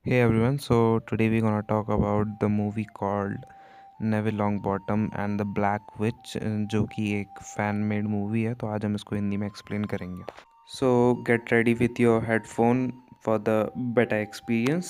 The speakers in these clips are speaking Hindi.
Hey everyone, so today we're gonna talk about the movie called Neville Longbottom and the Black Witch, जो कि एक फैन मेड मूवी है। तो आज हम इसको हिंदी में एक्सप्लेन करेंगे। So get ready with your headphone for the better experience.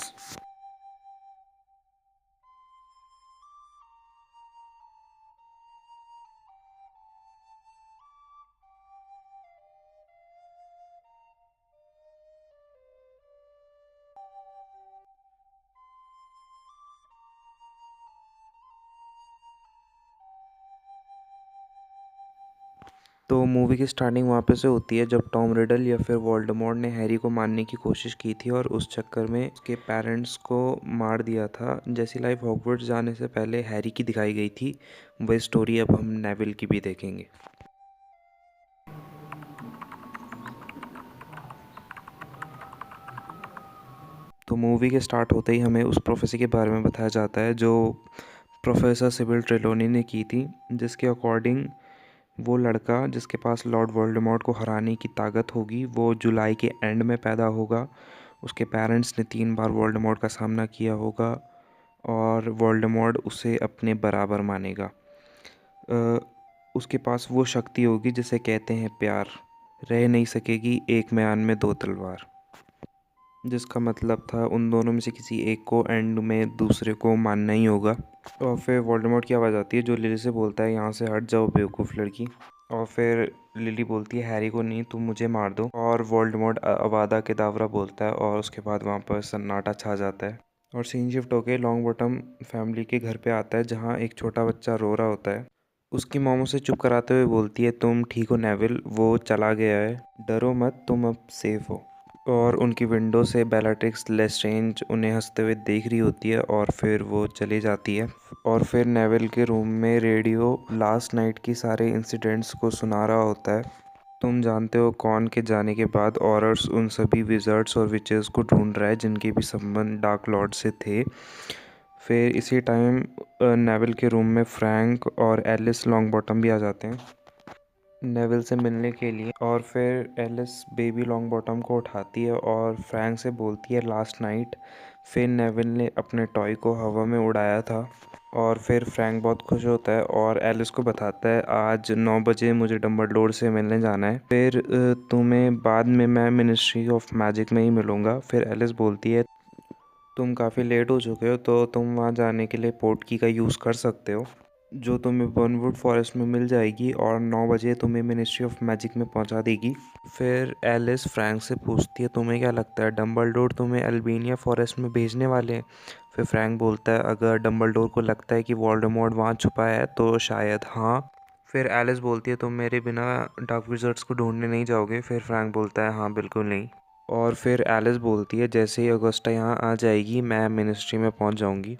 तो मूवी की स्टार्टिंग वहाँ पे से होती है जब टॉम रिडल या फिर वोल्डेमॉर्ट ने हैरी को मारने की कोशिश की थी और उस चक्कर में उसके पेरेंट्स को मार दिया था। जैसी लाइफ हॉगवर्ट्स जाने से पहले हैरी की दिखाई गई थी, वही स्टोरी अब हम नेविल की भी देखेंगे। तो मूवी के स्टार्ट होते ही हमें उस प्रोफेसी के बारे में बताया जाता है जो प्रोफेसर सिबिल ट्रेलोनी ने की थी, जिसके अकॉर्डिंग वो लड़का जिसके पास लॉर्ड वोल्डेमॉर्ट को हराने की ताकत होगी वो जुलाई के एंड में पैदा होगा। उसके पेरेंट्स ने 3 बार वोल्डेमॉर्ट का सामना किया होगा और वोल्डेमॉर्ट उसे अपने बराबर मानेगा। अ, उसके पास वो शक्ति होगी जिसे कहते हैं प्यार। रह नहीं सकेगी एक म्यान में दो तलवार, जिसका मतलब था उन दोनों में से किसी एक को एंड में दूसरे को मानना ही होगा। और फिर वोल्डेमॉर्ट की आवाज़ आती है जो लिली से बोलता है, यहाँ से हट जाओ बेवकूफ़ लड़की। और फिर लिली बोलती है, हैरी को नहीं, तुम मुझे मार दो। और वोल्डेमॉर्ट अवादा केदावरा बोलता है और उसके बाद वहाँ पर सन्नाटा छा जाता है। और सीन शिफ्ट होके लॉन्ग बॉटम फैमिली के घर पे आता है जहाँ एक छोटा बच्चा रो रहा होता है। उसकी मॉम उसे चुप कराते हुए बोलती है, तुम ठीक हो नेविल, वो चला गया है, डरो मत, तुम अब सेफ हो। और उनकी विंडो से बेलाट्रिक्स लेस्ट्रेंज उन्हें हंसते हुए देख रही होती है और फिर वो चली जाती है। और फिर नेविल के रूम में रेडियो लास्ट नाइट की सारे इंसिडेंट्स को सुना रहा होता है। तुम जानते हो कौन के जाने के बाद ऑरर्स उन सभी विजर्ड्स और विचेस को ढूंढ रहा है जिनके भी संबंध डार्क लॉर्ड से थे। फिर इसी टाइम नेविल के रूम में फ्रैंक और एलिस लॉन्ग बॉटम भी आ जाते हैं नेविल से मिलने के लिए। और फिर एलिस बेबी लॉन्ग बॉटम को उठाती है और फ्रैंक से बोलती है लास्ट नाइट फिर नेविल ने अपने टॉय को हवा में उड़ाया था। और फिर फ्रैंक बहुत खुश होता है और एलिस को बताता है आज 9 बजे मुझे डम्बलडोर से मिलने जाना है, फिर तुम्हें बाद में मैं मिनिस्ट्री ऑफ मैजिक में ही मिलूँगा। फिर एलिस बोलती है, तुम काफ़ी लेट हो चुके हो तो तुम वहाँ जाने के लिए पोर्ट की का यूज़ कर सकते हो जो तुम्हें बर्नवुड फॉरेस्ट में मिल जाएगी और 9 बजे तुम्हें मिनिस्ट्री ऑफ मैजिक में पहुँचा देगी। फिर एलिस फ्रैंक से पूछती है, तुम्हें क्या लगता है डम्बलडोर तुम्हें अल्बेनिया फॉरेस्ट में भेजने वाले हैं? फिर फ्रैंक बोलता है, अगर डम्बलडोर को लगता है कि वोल्डेमॉर्ट वहाँ छुपा है तो शायद हाँ। फिर एलिस बोलती है, तुम मेरे बिना डार्क विज़र्ड्स को ढूंढने नहीं जाओगे? फिर फ्रैंक बोलता है, हाँ बिल्कुल नहीं। और फिर एलिस बोलती है, जैसे ही अगस्टा यहाँ आ जाएगी मैं मिनिस्ट्री में पहुँच जाऊँगी।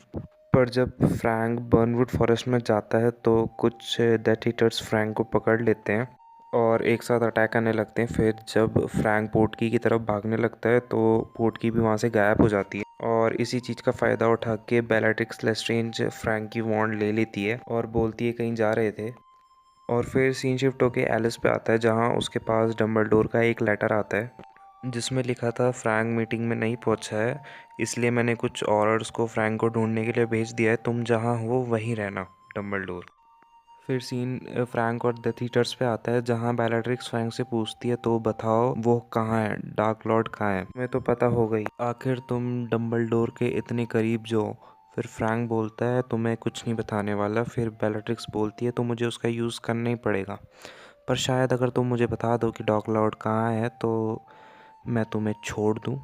पर जब फ्रैंक बर्नवुड फॉरेस्ट में जाता है तो कुछ डेथ ईटर्स फ्रैंक को पकड़ लेते हैं और एक साथ अटैक करने लगते हैं। फिर जब फ्रैंक पोर्टकी की तरफ भागने लगता है तो पोर्टकी भी वहाँ से गायब हो जाती है। और इसी चीज़ का फ़ायदा उठा के बेलाट्रिक्स लेस्ट्रेंज फ्रैंक की वॉन्ड ले लेती है और बोलती है कहीं जा रहे थे। और फिर सीन शिफ्ट होके एलिस पे आता है जहाँ उसके पास डम्बलडोर का एक लेटर आता है जिसमें लिखा था, फ्रैंक मीटिंग में नहीं पहुंचा है इसलिए मैंने कुछ ऑर्डर्स को फ्रैंक को ढूंढने के लिए भेज दिया है, तुम जहाँ हो वहीं रहना डम्बलडोर। फिर सीन फ्रैंक और द थीटर्स पे आता है जहाँ बेलाट्रिक्स फ्रैंक से पूछती है, तो बताओ वो कहाँ है, डार्क लॉर्ड कहाँ है? मैं तो पता हो गई, आखिर तुम डम्बलडोर के इतने करीब जो। फिर फ्रैंक बोलता है, तुम्हें कुछ नहीं बताने वाला। फिर बेलाट्रिक्स बोलती है, तो मुझे उसका यूज़ करना ही पड़ेगा, पर शायद अगर तुम मुझे बता दो कि डार्क लॉर्ड कहाँ है तो मैं तुम्हें छोड़ दूँ।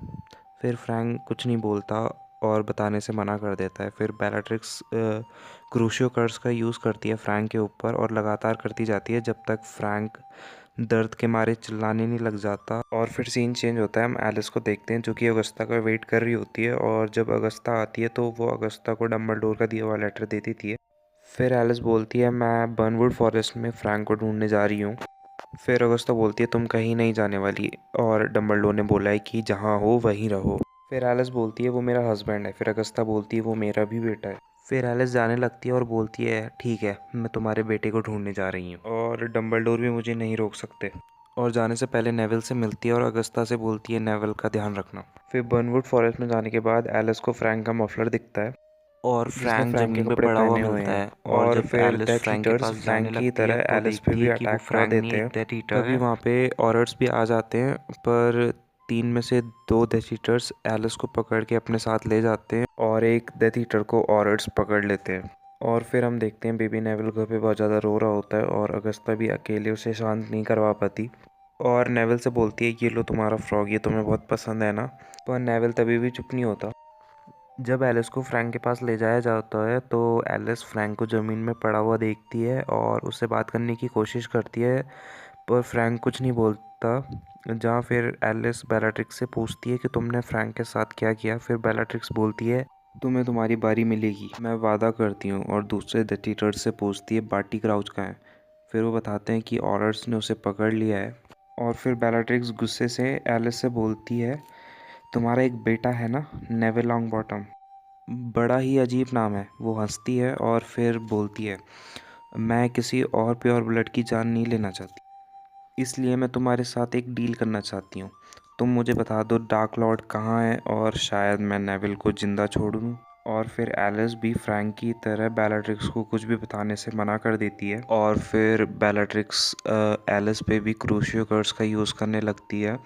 फिर फ्रैंक कुछ नहीं बोलता और बताने से मना कर देता है। फिर बेलाट्रिक्स क्रूशियो कर्स का यूज़ करती है फ्रैंक के ऊपर और लगातार करती जाती है जब तक फ्रैंक दर्द के मारे चिल्लाने नहीं लग जाता। और फिर सीन चेंज होता है, हम एलिस को देखते हैं जो कि अगस्ता का वेट कर रही होती है और जब अगस्ता आती है तो वो अगस्ता को डम्बलडोर का दिया हुआ लेटर दे देती है। फिर एलिस बोलती है, मैं बर्नवुड फॉरेस्ट में फ्रैंक को ढूंढने जा रही हूँ। फिर अगस्ता बोलती है, तुम कहीं नहीं जाने वाली और डम्बलडोर ने बोला है कि जहाँ हो वहीं रहो। फिर एलिस बोलती है, वो मेरा हस्बैंड है। फिर अगस्ता बोलती है, वो मेरा भी बेटा है। फिर एलिस जाने लगती है और बोलती है, ठीक है मैं तुम्हारे बेटे को ढूंढने जा रही हूँ और डम्बलडोर भी मुझे नहीं रोक सकते। और जाने से पहले नेविल से मिलती है और अगस्ता से बोलती है नेविल का ध्यान रखना। फिर बर्नवुड फॉरेस्ट में जाने के बाद एलिस को फ्रैंक का मफलर दिखता है और जिसने फ्रैंक फ्रैंक के ज़मीन पे कपड़े पड़ा हुआ पहने हुए मिलता हैं। है, और और जब फिर एलिस डेथ फ्रैंक के ईटर्स पास जाने फ्रैंक की लगती है तरह तो एलिस पे देखती भी है कि वो अटैक करा फ्रैंक नहीं देते एक हैं। डेथ ईटर तभी है। वहाँ पे ऑरर्स भी आ जाते हैं, पर 3 में से 2 डेथ ईटर्स एलिस को पकड़ के अपने साथ ले जाते हैं और एक डेथ ईटर को ऑरर्स पकड़ लेते हैं। और फिर हम देखते हैं बेबी नेविल घर पे बहुत ज़्यादा रो रहा होता है और अगस्ता भी अकेले उसे शांत नहीं करवा पाती और नेविल से बोलती है कि ये लो तुम्हारा फ्रॉग, ये तुम्हें बहुत पसंद है ना। पर नेविल तभी भी चुप नहीं होता। जब एलिस को फ्रैंक के पास ले जाया जाता है तो एलिस फ्रैंक को ज़मीन में पड़ा हुआ देखती है और उससे बात करने की कोशिश करती है, पर फ्रैंक कुछ नहीं बोलता। जहाँ फिर एलिस बेलाट्रिक्स से पूछती है कि तुमने फ्रैंक के साथ क्या किया। फिर बेलाट्रिक्स बोलती है तुम्हें तुम्हारी बारी मिलेगी, मैं वादा करती हूँ। और दूसरे डेटिटर्स से पूछती है बार्टी क्राउच कहाँ है। फिर वो बताते हैं कि ऑर्डर्स ने उसे पकड़ लिया है। और फिर बेलाट्रिक्स गुस्से से एलिस से बोलती है तुम्हारा एक बेटा है ना, नेविल लॉन्ग बॉटम, बड़ा ही अजीब नाम है। वो हंसती है और फिर बोलती है मैं किसी और प्योर ब्लड की जान नहीं लेना चाहती, इसलिए मैं तुम्हारे साथ एक डील करना चाहती हूँ। तुम मुझे बता दो डार्क लॉर्ड कहाँ है और शायद मैं नेविल को ज़िंदा छोड़ दूँ। और फिर एलिस भी फ्रैंक की तरह बेलाट्रिक्स को कुछ भी बताने से मना कर देती है। और फिर बेलाट्रिक्स एलिस पे भी क्रूशियो कर्स का यूज़ करने लगती है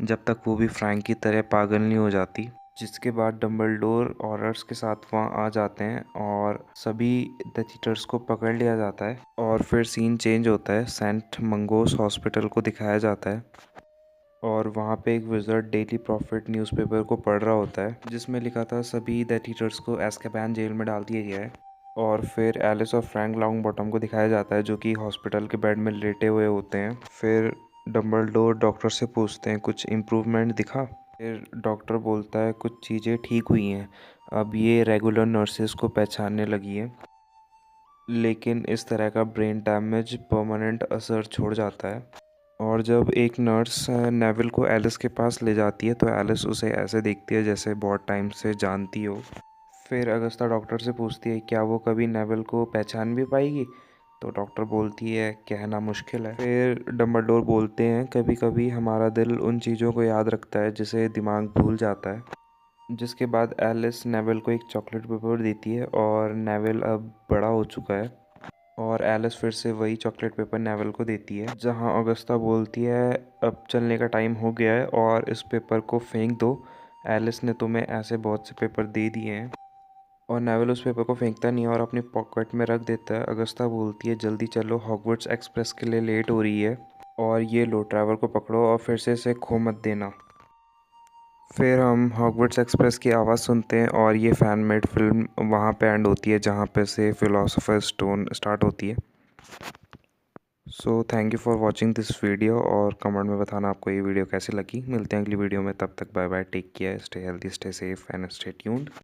जब तक वो भी फ्रैंक की तरह पागल नहीं हो जाती। जिसके बाद डम्बलडोर ऑरर्स के साथ वहाँ आ जाते हैं और सभी डेथ ईटर्स को पकड़ लिया जाता है। और फिर सीन चेंज होता है, सेंट मंगोस हॉस्पिटल को दिखाया जाता है और वहाँ पे एक विज़र्ड डेली प्रॉफिट न्यूज़पेपर को पढ़ रहा होता है जिसमें लिखा था सभी डेथ ईटर्स को एज़्काबान जेल में डाल दिया गया है। और फिर एलिस और फ्रैंक लॉन्ग बॉटम को दिखाया जाता है जो कि हॉस्पिटल के बेड में लेटे हुए होते हैं। फिर डम्बलडोर डॉक्टर से पूछते हैं कुछ इम्प्रूवमेंट दिखा। फिर डॉक्टर बोलता है कुछ चीज़ें ठीक हुई हैं, अब ये रेगुलर नर्सेस को पहचानने लगी है, लेकिन इस तरह का ब्रेन डैमेज परमानेंट असर छोड़ जाता है। और जब एक नर्स नेविल को एलिस के पास ले जाती है तो एलिस उसे ऐसे देखती है जैसे बहुत टाइम से जानती हो। फिर अगस्ता डॉक्टर से पूछती है क्या वो कभी नेविल को पहचान भी पाएगी, तो डॉक्टर बोलती है कहना मुश्किल है। फिर डम्बलडोर बोलते हैं कभी कभी हमारा दिल उन चीज़ों को याद रखता है जिसे दिमाग भूल जाता है। जिसके बाद एलिस नेविल को एक चॉकलेट पेपर देती है और नेविल अब बड़ा हो चुका है। और एलिस फिर से वही चॉकलेट पेपर नेविल को देती है, जहां अगस्ता बोलती है अब चलने का टाइम हो गया है और इस पेपर को फेंक दो, एलिस ने तुम्हें ऐसे बहुत से पेपर दे दिए हैं। और नेविल उस पेपर को फेंकता नहीं और अपनी पॉकेट में रख देता है। अगस्ता बोलती है जल्दी चलो, हॉगवर्ट्स एक्सप्रेस के लिए लेट हो रही है। और ये लो ट्रैवल को पकड़ो और फिर से इसे खो मत देना। फिर हम हॉगवर्ट्स एक्सप्रेस की आवाज़ सुनते हैं और ये फ़ैन मेड फिल्म वहाँ पे एंड होती है जहाँ पे से फिलोसोफर स्टोन स्टार्ट होती है। So thank you for watching this video और कमेंट में बताना आपको ये वीडियो कैसी लगी। मिलते हैं अगली वीडियो में, तब तक bye bye, take care, stay healthy, stay safe and stay tuned.